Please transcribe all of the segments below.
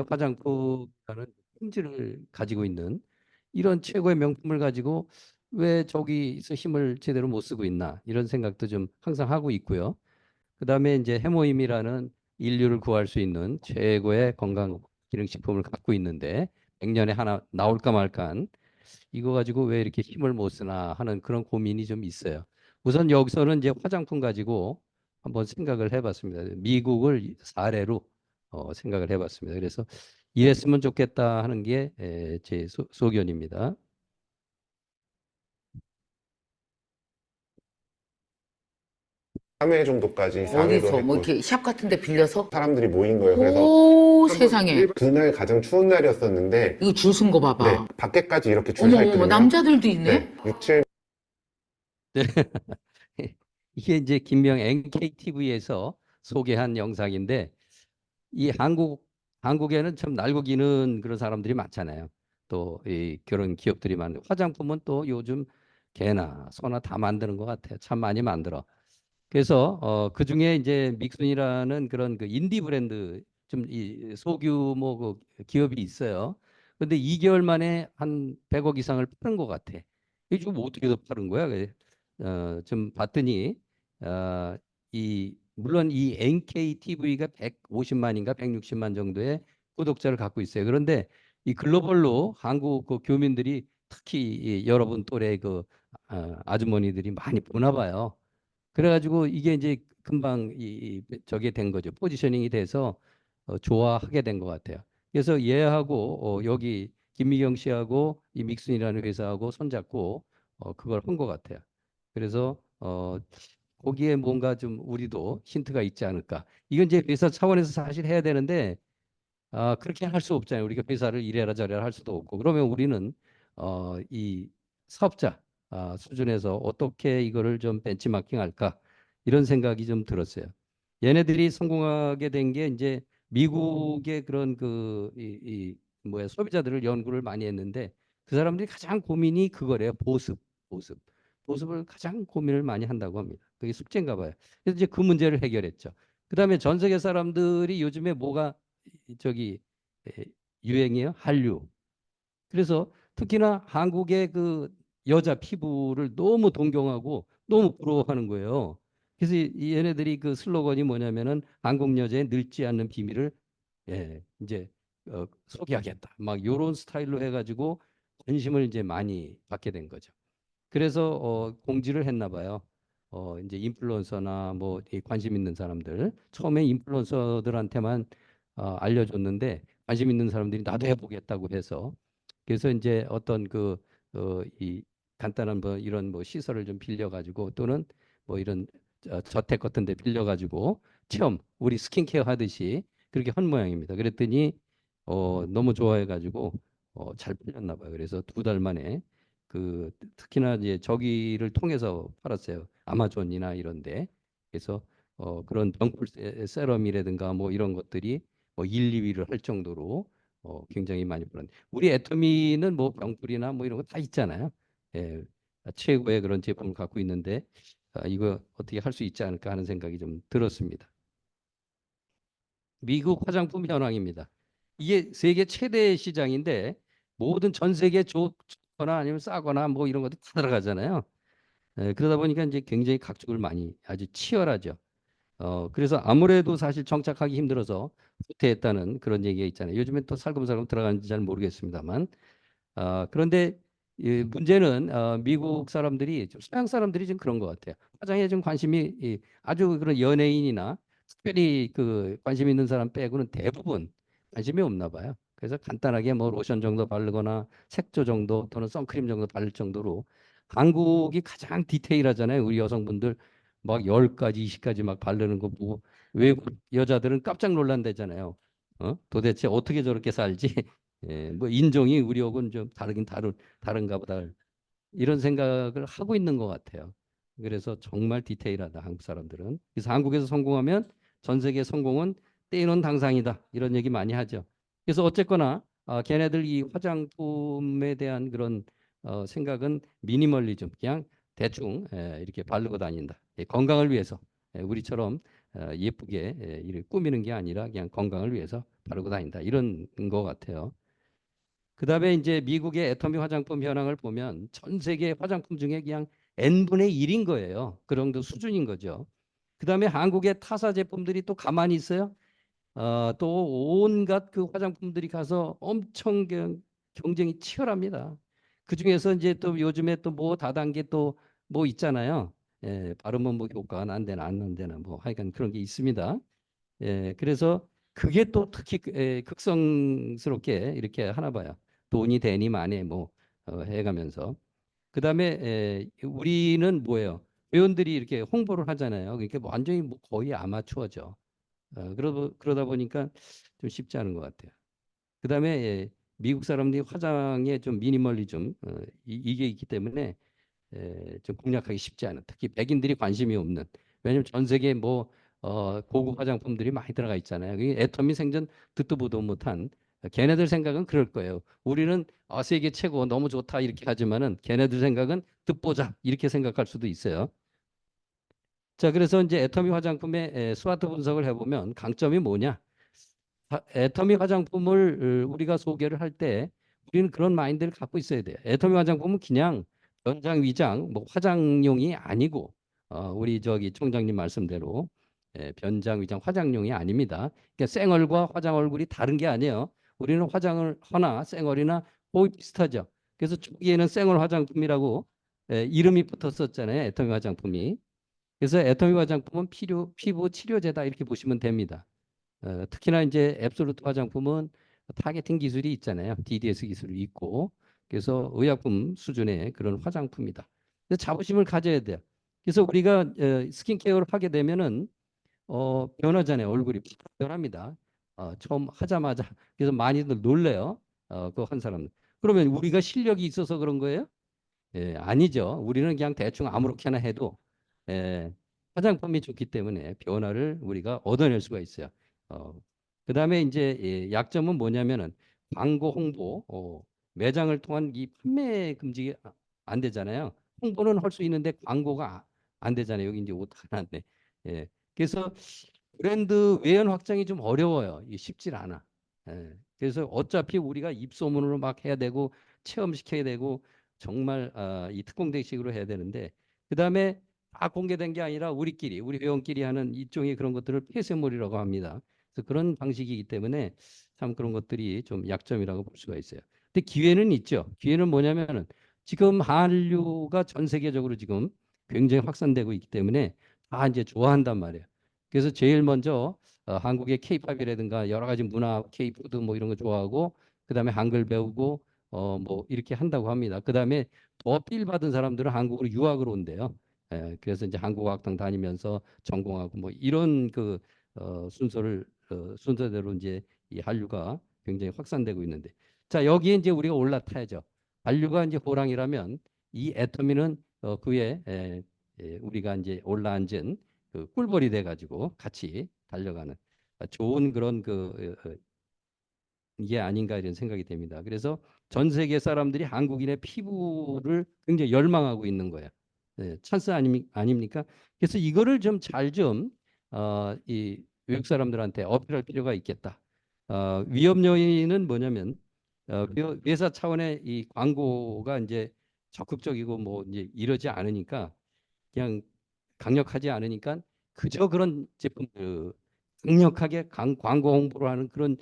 화장품이라는 품질을 가지고 있는 이런 최고의 명품을 가지고 왜 저기서 힘을 제대로 못 쓰고 있나 이런 생각도 좀 항상 하고 있고요. 그다음에 이제 해모임이라는 인류를 구할 수 있는 최고의 건강 기능식품을 갖고 있는데 100년에 하나 나올까 말까 이거 가지고 왜 이렇게 힘을 못 쓰나 하는 그런 고민이 좀 있어요. 우선 여기서는 이제 화장품 가지고 한번 생각을 해봤습니다. 미국을 사례로 생각을 해봤습니다. 그래서 이랬으면 좋겠다 하는 게 제 소견입니다. 3회 정도까지 상회도 어디서 뭐 했고 이렇게 샵 같은 데 빌려서? 사람들이 모인 거예요. 그래서 오, 한번 세상에. 그날 가장 추운 날이었었는데 이거 줄 쓴 거 네, 봐봐. 밖에까지 이렇게 줄 어머, 서 어머, 있거든요. 남자들도 있네? 네, 6, 7 네. 이게 이제 김명 NKTV에서 소개한 영상인데 이 한국에는 참 날고 기는 그런 사람들이 많잖아요. 또 이 그런 기업들이 많은 화장품은 또 요즘 개나 소나 다 만드는 것 같아요. 참 많이 만들어. 그래서 그 중에 이제 믹순이라는 그런 그 인디 브랜드 좀 이 소규모 그 기업이 있어요. 근데 2개월 만에 한 100억 이상을 파는 것 같아. 이게 지금 어떻게 더 파는 거야? 좀 봤더니 이 물론 이 NKTV가 150만인가 160만 정도의 구독자를 갖고 있어요. 그런데 이 글로벌로 한국 그 교민들이 특히 이 여러분 또래 그 아주머니들이 많이 보나 봐요. 그래가지고 이게 이제 금방 저게 된 거죠. 포지셔닝이 돼서 좋아하게 된 것 같아요. 그래서 얘하고 여기 김미경 씨하고 이 믹슨이라는 회사하고 손잡고 그걸 한 것 같아요. 그래서 거기에 뭔가 좀 우리도 힌트가 있지 않을까. 이건 이제 회사 차원에서 사실 해야 되는데 그렇게 할 수 없잖아요. 우리가 회사를 이래라 저래라 할 수도 없고. 그러면 우리는 이 사업자 수준에서 어떻게 이거를 좀 벤치마킹 할까? 이런 생각이 좀 들었어요. 얘네들이 성공하게 된 게 이제 미국의 그런 뭐야 소비자들을 연구를 많이 했는데 그 사람들이 가장 고민이 그거래요. 보습. 보습을 가장 고민을 많이 한다고 합니다. 그게 숙제인가 봐요. 그래서 이제 그 문제를 해결했죠. 그다음에 전 세계 사람들이 요즘에 뭐가 저기 에, 유행이에요? 한류. 그래서 특히나 한국의 그 여자 피부를 너무 동경하고 너무 부러워하는 거예요. 그래서 이 얘네들이 그 슬로건이 뭐냐면은 한국 여자의 늙지 않는 비밀을 이제 소개하겠다. 막 요런 스타일로 해가지고 관심을 이제 많이 받게 된 거죠. 그래서 공지를 했나 봐요. 이제 인플루언서나 뭐 관심 있는 사람들 처음에 인플루언서들한테만 알려줬는데 관심 있는 사람들이 나도 해보겠다고 해서 그래서 이제 어떤 이 간단한 뭐 이런 뭐 시설을 좀 빌려가지고 또는 뭐 이런 저택 같은 데 빌려가지고 체험 우리 스킨케어 하듯이 그렇게 한 모양입니다. 그랬더니 너무 좋아해가지고 잘 팔렸나 봐요. 그래서 2달 만에 특히나 이제 저기를 통해서 팔았어요. 아마존이나 이런데. 그래서 그런 병풀 세럼이라든가 뭐 이런 것들이 뭐 1, 2위를 할 정도로 굉장히 많이 팔았는데 우리 애터미는 뭐 병풀이나 뭐 이런 거 다 있잖아요. 예, 최고의 그런 제품을 갖고 있는데 이거 어떻게 할 수 있지 않을까 하는 생각이 좀 들었습니다. 미국 화장품 현황입니다. 이게 세계 최대 시장인데 모든 전 세계 좋거나 아니면 싸거나 뭐 이런 것도 다 들어가잖아요. 그러다 보니까 이제 굉장히 각축을 많이 아주 치열하죠. 그래서 아무래도 사실 정착하기 힘들어서 후퇴했다는 그런 얘기가 있잖아요. 요즘에 또 살금살금 들어가는지 잘 모르겠습니다만 그런데 이 문제는 미국 사람들이 좀 서양 사람들이 좀 그런 것 같아요. 화장에 좀 관심이 아주 그런 연예인이나 특별히 그 관심 있는 사람 빼고는 대부분 관심이 없나 봐요. 그래서 간단하게 뭐 로션 정도 바르거나 색조 정도 또는 선크림 정도 바를 정도로 한국이 가장 디테일하잖아요. 우리 여성분들 막 10가지, 20가지 막 바르는 거 보고 외국 여자들은 깜짝 놀란다잖아요. 도대체 어떻게 저렇게 살지? 뭐 인종이 우리하고는 좀 다른가 보다. 이런 생각을 하고 있는 것 같아요. 그래서 정말 디테일하다, 한국 사람들은. 그래서 한국에서 성공하면 전 세계 성공은 떼놓은 당상이다. 이런 얘기 많이 하죠. 그래서 어쨌거나 걔네들 이 화장품에 대한 그런 생각은 미니멀리즘, 그냥 대충 이렇게 바르고 다닌다. 건강을 위해서 우리처럼 예쁘게 이렇게 꾸미는 게 아니라 그냥 건강을 위해서 바르고 다닌다. 이런 거 같아요. 그다음에 이제 미국의 애터미 화장품 현황을 보면 전 세계 화장품 중에 그냥 n분의 1인 거예요. 그 정도 수준인 거죠. 그다음에 한국의 타사 제품들이 또 가만히 있어요. 또 온갖 그 화장품들이 가서 엄청 경쟁이 치열합니다. 그 중에서 이제 또 요즘에 또 뭐 다단계 또 뭐 있잖아요. 바르면 뭐 효과가 안 되나 안 되나 뭐 하여간 그런 게 있습니다. 그래서 그게 또 특히 극성스럽게 이렇게 하나 봐요. 돈이 되니 마니 뭐 해가면서. 그다음에 우리는 뭐예요? 회원들이 이렇게 홍보를 하잖아요. 그러니까 완전히 뭐 거의 아마추어죠. 그러다 보니까 좀 쉽지 않은 것 같아요. 그다음에 미국 사람들이 화장에 좀 미니멀리즘 이게 있기 때문에 좀 공략하기 쉽지 않은 특히 백인들이 관심이 없는 왜냐면 전 세계에 뭐 고급 화장품들이 많이 들어가 있잖아요. 그게 애터미 생전 듣도 보도 못한 걔네들 생각은 그럴 거예요. 우리는 세계 최고 너무 좋다 이렇게 하지만은 걔네들 생각은 듣보잡 이렇게 생각할 수도 있어요. 자, 그래서 이제 애터미 화장품의 스와트 분석을 해보면 강점이 뭐냐? 애터미 화장품을 우리가 소개를 할 때 우리는 그런 마인드를 갖고 있어야 돼요. 애터미 화장품은 그냥 변장 위장 뭐 화장용이 아니고 우리 저기 총장님 말씀대로 변장 위장 화장용이 아닙니다. 그러니까 생얼과 화장 얼굴이 다른 게 아니에요. 우리는 화장을 하나 생얼이나 거의 비슷하죠. 그래서 초기에는 생얼 화장품이라고 이름이 붙었었잖아요. 애터미 화장품이. 그래서 애터미 화장품은 피부 치료제다 이렇게 보시면 됩니다. 특히나 이제 앱솔루트 화장품은 타겟팅 기술이 있잖아요. DDS 기술이 있고 그래서 의약품 수준의 그런 화장품이다. 그래서 자부심을 가져야 돼요. 그래서 우리가 스킨케어를 하게 되면은 변하잖아요. 얼굴이 변합니다. 처음 하자마자 그래서 많이들 놀래요. 그거 한 사람. 그러면 우리가 실력이 있어서 그런 거예요? 아니죠. 우리는 그냥 대충 아무렇게나 해도 화장품이 좋기 때문에 변화를 우리가 얻어낼 수가 있어요. 어, 그다음에 이제 약점은 뭐냐면은 광고 홍보, 매장을 통한 이 판매 금지가 안 되잖아요. 홍보는 할 수 있는데 광고가 안 되잖아요. 여기 이제 오타가 났네. 그래서 브랜드 외연 확장이 좀 어려워요. 이게 쉽질 않아. 그래서 어차피 우리가 입소문으로 막 해야 되고 체험시켜야 되고 정말 이 특공대식으로 해야 되는데 그다음에 다 공개된 게 아니라 우리끼리 우리 회원끼리 하는 일종의 그런 것들을 폐쇄몰이라고 합니다. 그래서 그런 방식이기 때문에 참 그런 것들이 좀 약점이라고 볼 수가 있어요. 근데 기회는 있죠. 기회는 뭐냐면은 지금 한류가 전 세계적으로 지금 굉장히 확산되고 있기 때문에 다 이제 좋아한단 말이에요. 그래서 제일 먼저 한국의 케이팝이라든가 여러 가지 문화, 케이푸드 뭐 이런 거 좋아하고 그다음에 한글 배우고 뭐 이렇게 한다고 합니다. 그다음에 더 필 받은 사람들은 한국으로 유학을 온대요. 그래서 이제 한국어학당 다니면서 전공하고 뭐 이런 그 순서대로 이제 이 한류가 굉장히 확산되고 있는데 자 여기에 이제 우리가 올라타야죠. 한류가 이제 호랑이라면 이 애터미는 그에 우리가 이제 올라앉은 그 꿀벌이 돼가지고 같이 달려가는 좋은 그런 이게 아닌가 이런 생각이 됩니다. 그래서 전 세계 사람들이 한국인의 피부를 굉장히 열망하고 있는 거예요. 찬스 아닙니까? 그래서 이거를 좀 잘 좀 이 외국 사람들한테 어필할 필요가 있겠다. 위험 요인은 뭐냐면 회사 차원의 이 광고가 이제 적극적이고 뭐 이제 이러지 않으니까 그냥 강력하지 않으니까 그저 그런 제품들 강력하게 광고 홍보를 하는 그런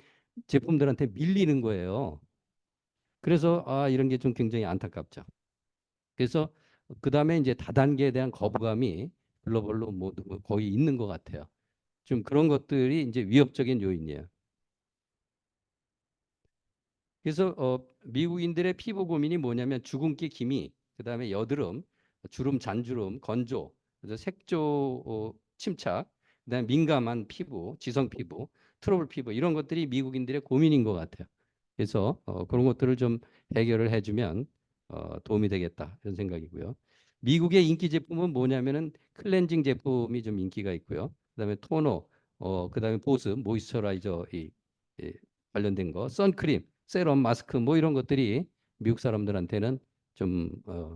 제품들한테 밀리는 거예요. 그래서 이런 게 좀 굉장히 안타깝죠. 그래서 그다음에 이제 다단계에 대한 거부감이 글로벌로 모두 거의 있는 것 같아요. 좀 그런 것들이 이제 위협적인 요인이에요. 그래서 미국인들의 피부 고민이 뭐냐면 주근깨 기미, 그다음에 여드름, 주름, 잔주름, 건조, 그래서 색조 침착, 그다음에 민감한 피부, 지성 피부, 트러블 피부 이런 것들이 미국인들의 고민인 것 같아요. 그래서 그런 것들을 좀 해결을 해주면 도움이 되겠다 이런 생각이고요. 미국의 인기 제품은 뭐냐면은 클렌징 제품이 좀 인기가 있고요. 그다음에 토너, 그다음에 보습, 모이스처라이저 이 관련된 거, 선크림, 세럼, 마스크 뭐 이런 것들이 미국 사람들한테는 좀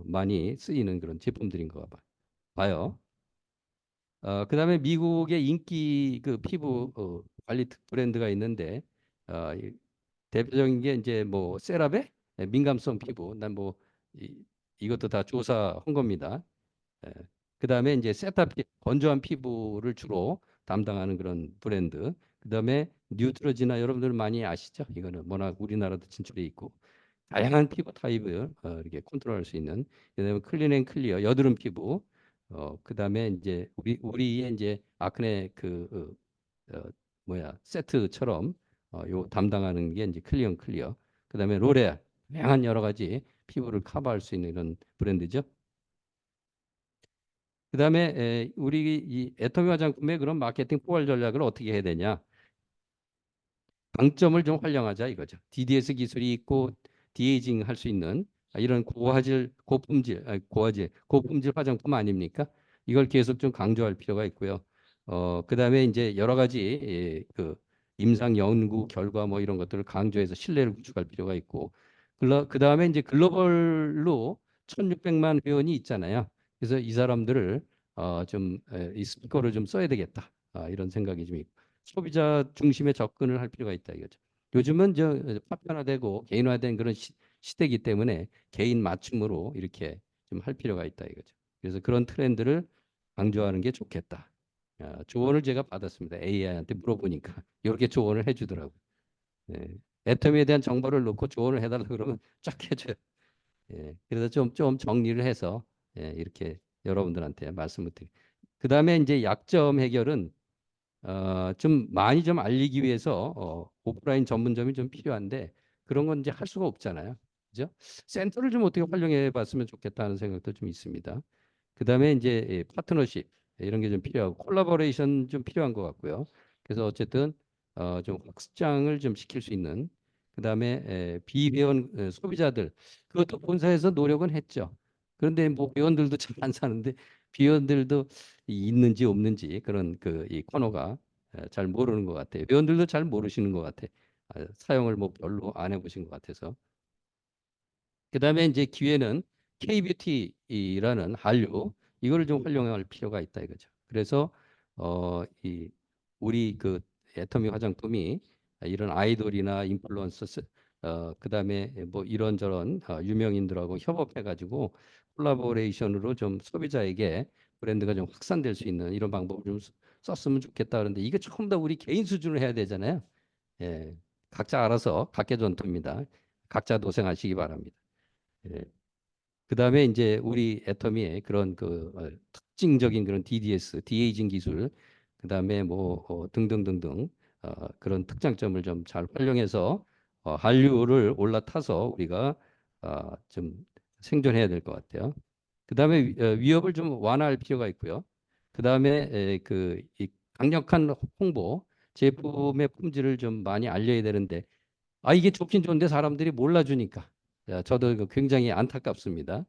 많이 쓰이는 그런 제품들인 거 봐요. 그다음에 미국의 인기 그 피부 관리 브랜드가 있는데 대표적인 게 이제 뭐 세라베 민감성 피부, 난 뭐 이것도 다 조사한 겁니다. 예. 그다음에 이제 세타피 건조한 피부를 주로 담당하는 그런 브랜드. 그다음에 뉴트로지나 여러분들 많이 아시죠? 이거는 워낙 우리나라도 진출해 있고 다양한 피부 타입을 이렇게 컨트롤할 수 있는. 그다음에 클린앤클리어 여드름 피부. 그다음에 이제 우리의 이제 아크네 세트처럼 요 담당하는 게 이제 클리어. 그다음에 로레알 다양한 여러 가지 피부를 커버할 수 있는 이런 브랜드죠. 그다음에 우리 이 애터미 화장품의 그런 마케팅 포괄 전략을 어떻게 해야 되냐? 강점을 좀 활용하자 이거죠. DDS 기술이 있고 디에이징 할 수 있는 이런 고품질 화장품 아닙니까? 이걸 계속 좀 강조할 필요가 있고요. 그다음에 이제 여러 가지 그 임상 연구 결과 뭐 이런 것들을 강조해서 신뢰를 구축할 필요가 있고 그다음에 이제 글로벌로 1,600만 회원이 있잖아요. 그래서 이 사람들을 이 스피커를 좀 써야 되겠다. 이런 생각이 좀 있고. 소비자 중심의 접근을 할 필요가 있다 이거죠. 요즘은 파편화되고 개인화된 그런 시대이기 때문에 개인 맞춤으로 이렇게 좀 할 필요가 있다 이거죠. 그래서 그런 트렌드를 강조하는 게 좋겠다. 조언을 제가 받았습니다. AI한테 물어보니까 이렇게 조언을 해주더라고요. 예. 애터미에 대한 정보를 놓고 조언을 해달라 그러면 쫙 해줘요. 예. 그래서 좀 정리를 해서 이렇게 여러분들한테 말씀을 드립니다. 그 다음에 이제 약점 해결은 좀 많이 좀 알리기 위해서 오프라인 전문점이 좀 필요한데 그런 건 이제 할 수가 없잖아요. 그죠? 센터를 좀 어떻게 활용해 봤으면 좋겠다는 생각도 좀 있습니다. 그다음에 이제 파트너십 이런 게 좀 필요하고 콜라보레이션 좀 필요한 것 같고요. 그래서 어쨌든 좀 확장을 좀 시킬 수 있는 그다음에 비회원 소비자들 그것도 본사에서 노력은 했죠. 그런데 뭐 회원들도 잘 안 사는데 비회원들도 있는지 없는지 그런 이 코너가 잘 모르는 것 같아요. 회원들도 잘 모르시는 것 같아. 사용을 뭐 별로 안 해보신 것 같아서. 그다음에 이제 기회는 K뷰티라는 한류 이거를 좀 활용할 필요가 있다 이거죠. 그래서 이 우리 애터미 화장품이 이런 아이돌이나 인플루언서 그다음에 뭐 이런저런 유명인들하고 협업해 가지고 콜라보레이션으로 좀 소비자에게 브랜드가 좀 확산될 수 있는 이런 방법을 좀 썼으면 좋겠다 그런데 이게 조금 더 우리 개인 수준으로 해야 되잖아요. 예. 각자 알아서 각계 전투입니다. 각자 도생하시기 바랍니다. 예. 그다음에 이제 우리 애터미의 그런 특징적인 그런 DDS, 디에이징 기술, 그다음에 뭐 등등등등 그런 특장점을 좀 잘 활용해서 한류를 올라타서 우리가 좀 생존해야 될 것 같아요. 그다음에 위협을 좀 완화할 필요가 있고요. 그다음에 이 강력한 홍보, 제품의 품질을 좀 많이 알려야 되는데 이게 좋긴 좋은데 사람들이 몰라주니까 저도 이거 굉장히 안타깝습니다.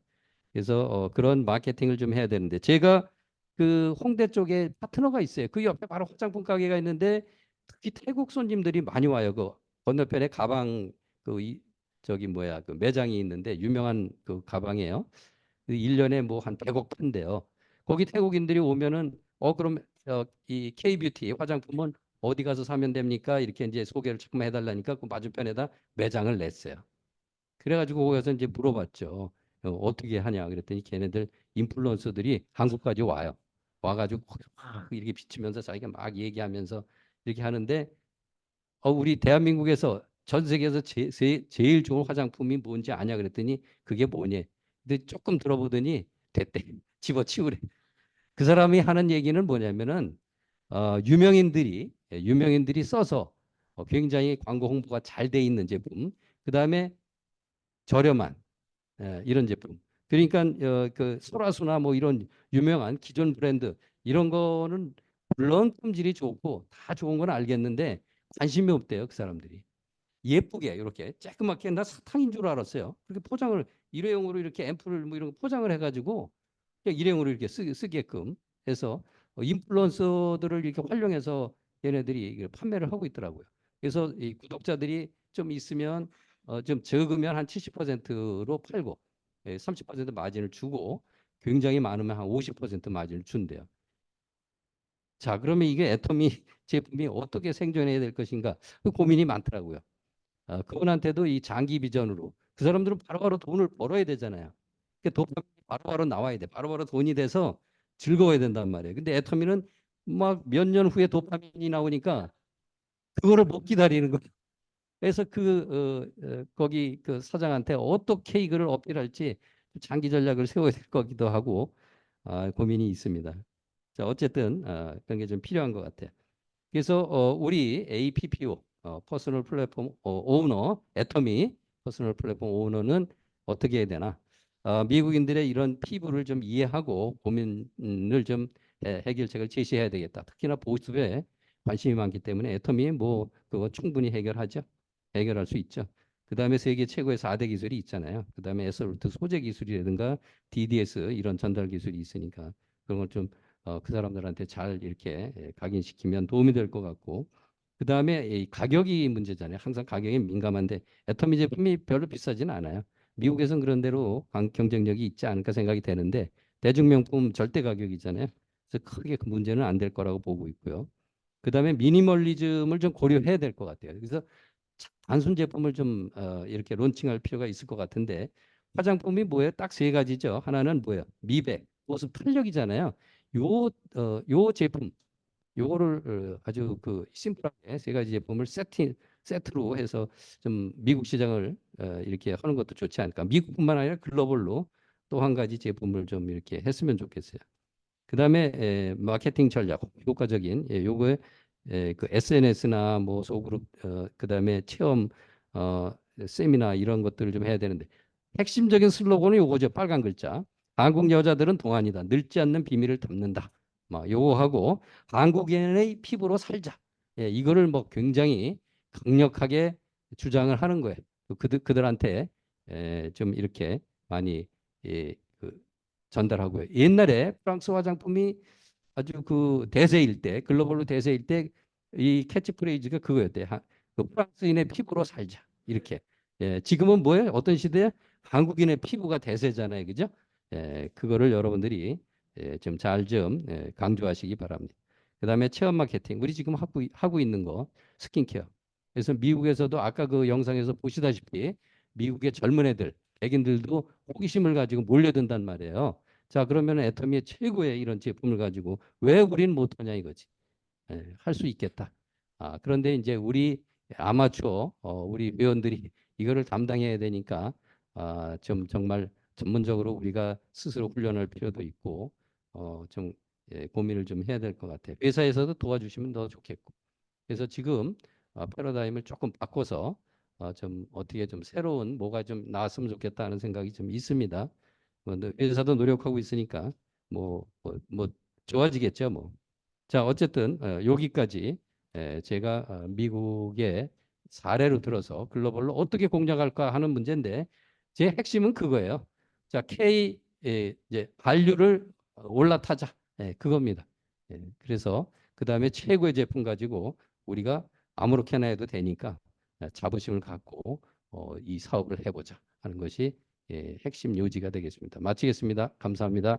그래서 그런 마케팅을 좀 해야 되는데 제가 그 홍대 쪽에 파트너가 있어요. 그 옆에 바로 화장품 가게가 있는데 특히 태국 손님들이 많이 와요. 그 건너편에 가방 저기 뭐야 그 매장이 있는데 유명한 그 가방이에요. 1년에 뭐 한 100억 판대요. 거기 태국인들이 오면은 그럼 이 K뷰티 화장품은 어디 가서 사면 됩니까? 이렇게 이제 소개를 조금 해달라니까 그 맞은편에다 매장을 냈어요. 그래가지고 거기서 이제 물어봤죠. 어떻게 하냐 그랬더니 걔네들 인플루언서들이 한국까지 와요. 와가지고 막 이렇게 비치면서 자기가 막 얘기하면서 이렇게 하는데 우리 대한민국에서 전 세계에서 제일 좋은 화장품이 뭔지 아냐 그랬더니 그게 뭐니? 근데 조금 들어보더니 됐대. 집어치우래. 그 사람이 하는 얘기는 뭐냐면은 유명인들이 써서 굉장히 광고 홍보가 잘 돼 있는 제품. 그다음에 저렴한 이런 제품. 그러니까 그 소라수나 뭐 이런 유명한 기존 브랜드 이런 거는 물론 품질이 좋고 다 좋은 건 알겠는데 관심이 없대요 그 사람들이. 예쁘게 이렇게 쬐끄맣게 나 사탕인 줄 알았어요. 그렇게 포장을 일회용으로 이렇게 앰플 뭐 이런 거 포장을 해가지고 그냥 일회용으로 이렇게 쓰게끔 해서 인플루언서들을 이렇게 활용해서 얘네들이 이걸 판매를 하고 있더라고요. 그래서 이 구독자들이 좀 있으면 좀 적으면 한 70%로 팔고 30% 마진을 주고 굉장히 많으면 한 50% 마진을 준대요. 자, 그러면 이게 애터미 제품이 어떻게 생존해야 될 것인가? 그 고민이 많더라고요. 그분한테도 이 장기 비전으로 그 사람들은 바로바로 돈을 벌어야 되잖아요. 그 도파민이 바로바로 나와야 돼. 바로바로 돈이 돼서 즐거워야 된단 말이에요. 근데 애터미는 막 몇 년 후에 도파민이 나오니까 그거를 못 기다리는 거예요. 그래서 거기 그 사장한테 어떻게 이거를 어필할지 장기 전략을 세워야 될 거기도 하고 고민이 있습니다. 자, 어쨌든 그런 게 좀 필요한 것 같아요. 그래서 우리 APPO 퍼스널 플랫폼 오너 애터미 퍼스널 플랫폼 오너는 어떻게 해야 되나? 미국인들의 이런 피부를 좀 이해하고 고민을 좀 해결책을 제시해야 되겠다. 특히나 보습에 관심이 많기 때문에 애터미 뭐 그거 충분히 해결하죠. 해결할 수 있죠. 그다음에 세계 최고의 4대 기술이 있잖아요. 그다음에 에서루트 소재 기술이라든가 DDS 이런 전달 기술이 있으니까 그런 걸좀 그 사람들한테 잘 이렇게 각인시키면 도움이 될 것 같고 그다음에 이 가격이 문제잖아요. 항상 가격에 민감한데 애터미 제품이 별로 비싸지는 않아요. 미국에선 그런 대로 경쟁력이 있지 않을까 생각이 되는데 대중명품 절대 가격이잖아요. 그래서 크게 그 문제는 안 될 거라고 보고 있고요. 그다음에 미니멀리즘을 좀 고려해야 될 것 같아요. 그래서 단순 제품을 좀 이렇게 론칭할 필요가 있을 것 같은데 화장품이 뭐예요? 딱 세 가지죠. 하나는 뭐예요? 미백, 보습, 탄력이잖아요. 요 제품, 요거를 아주 그 심플하게 세 가지 제품을 세트로 해서 좀 미국 시장을 이렇게 하는 것도 좋지 않을까. 미국뿐만 아니라 글로벌로 또 한 가지 제품을 좀 이렇게 했으면 좋겠어요. 그다음에 마케팅 전략 효과적인 요거에 그 SNS나 뭐 소그룹 그다음에 체험 어, 세미나 이런 것들을 좀 해야 되는데 핵심적인 슬로건은 요거죠. 빨간 글자. 한국 여자들은 동안이다. 늙지 않는 비밀을 담는다. 막 요거 하고 한국인의 피부로 살자. 이거를 뭐 굉장히 강력하게 주장을 하는 거예요. 그들한테 좀 이렇게 많이 그 전달하고요. 옛날에 프랑스 화장품이 아주 그 대세일 때, 글로벌로 대세일 때 이 캐치프레이즈가 그거였대요. 그 프랑스인의 피부로 살자. 이렇게. 지금은 뭐예요? 어떤 시대에 한국인의 피부가 대세잖아요. 그죠? 그거를 여러분들이 좀 잘 좀 강조하시기 바랍니다. 그다음에 체험 마케팅. 우리 지금 하고 있는 거 스킨케어. 그래서 미국에서도 아까 그 영상에서 보시다시피 미국의 젊은 애들, 백인들도 호기심을 가지고 몰려든단 말이에요. 자, 그러면 애터미의 최고의 이런 제품을 가지고 왜 우리는 못하냐 이거지. 할 수 있겠다. 그런데 이제 우리 아마추어, 우리 회원들이 이거를 담당해야 되니까 좀 정말 전문적으로 우리가 스스로 훈련할 필요도 있고 좀 고민을 좀 해야 될 것 같아요. 회사에서도 도와주시면 더 좋겠고. 그래서 지금 패러다임을 조금 바꿔서 좀 어떻게 좀 새로운 뭐가 좀 나왔으면 좋겠다는 생각이 좀 있습니다. 회사도 노력하고 있으니까 뭐 좋아지겠죠 뭐. 자, 어쨌든 여기까지 제가 미국의 사례로 들어서 글로벌로 어떻게 공략할까 하는 문제인데 제 핵심은 그거예요. 자, 이제 한류를 올라타자. 그겁니다. 그래서 그다음에 최고의 제품 가지고 우리가 아무렇게나 해도 되니까 자부심을 갖고 이 사업을 해보자 하는 것이 핵심 요지가 되겠습니다. 마치겠습니다. 감사합니다.